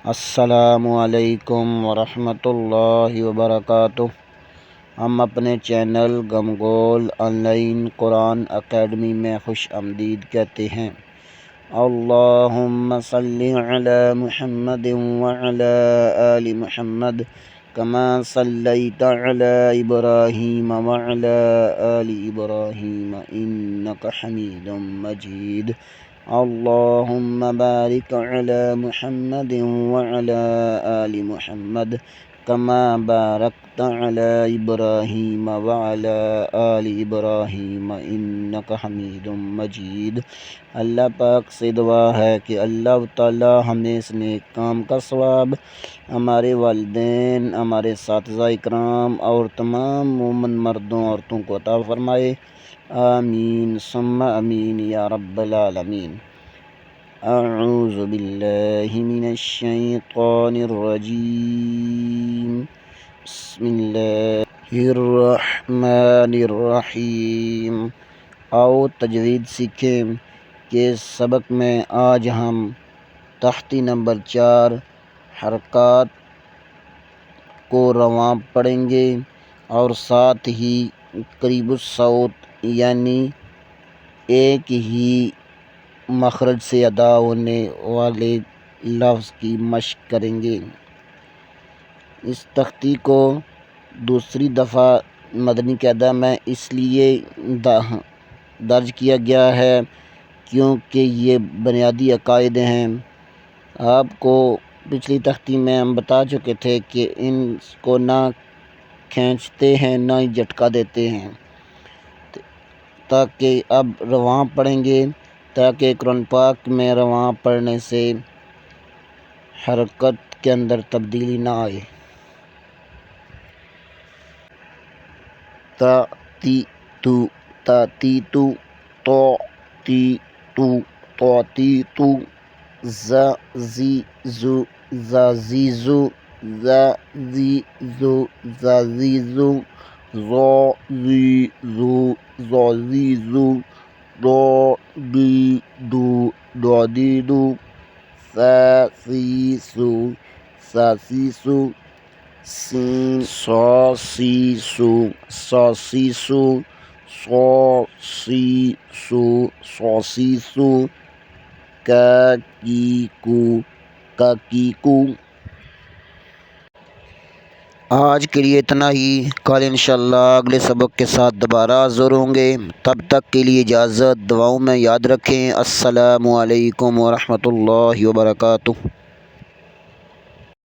السلام علیکم ورحمۃ اللہ وبرکاتہ۔ ہم اپنے چینل گمگول آن لائن قرآن اکیڈمی میں خوش آمدید کہتے ہیں۔ اللہم صلی علی محمد وعلی آل محمد کما صلیت علی ابراہیم وعلی آل ابراہیم انک حمید مجید۔ اللہم بارک علی محمد وعلی آل محمد کما بارکت علی ابراہیم وعلی آل ابراہیم انک حمید مجید۔ اللہ پاک سے دعا ہے کہ اللہ تعالی ہمیں اس نیک کام کا ثواب ہمارے والدین، ہمارے اساتذہ اکرام اور تمام مومن مردوں عورتوں کو عطا فرمائے، آمین ثم آمین یا رب العالمین۔ اعوذ باللہ من الشیطان الرجیم، بسم اللہ الرحمن الرحیم۔ آؤ تجوید سیکھیں کہ اس سبق میں آج ہم تختی نمبر 4 حرکات کو رواں پڑھیں گے اور ساتھ ہی قریب الصوت یعنی ایک ہی مخرج سے ادا ہونے والے لفظ کی مشق کریں گے۔ اس تختی کو دوسری دفعہ مدنی قاعدہ میں اس لیے درج کیا گیا ہے کیونکہ یہ بنیادی عقائد ہیں۔ آپ کو پچھلی تختی میں ہم بتا چکے تھے کہ ان کو نہ کھینچتے ہیں نہ ہی جھٹکا دیتے ہیں، تاکہ اب رواں پڑھیں گے تاکہ قرآن پاک میں رواں پڑھنے سے حرکت کے اندر تبدیلی نہ آئے۔ تا تی تو، تا تی تو، تو تی تو، تو تی تو، ز زی زو، ز زی زو، ز زی زو، ز زی زو، زو زی زو، زو زی زو، دو دی دو، دو دی دو، سا سی سو، سا سی سو، سین سو سی سو، سو سی سو، سو سی سو، سو سی سو، کا کی کو، کا کی کو۔ آج کے لیے اتنا ہی، کل انشاءاللہ اگلے سبق کے ساتھ دوبارہ حاضر ہوں گے۔ تب تک کے لیے اجازت، دعاؤں میں یاد رکھیں۔ السلام علیکم ورحمۃ اللہ وبرکاتہ۔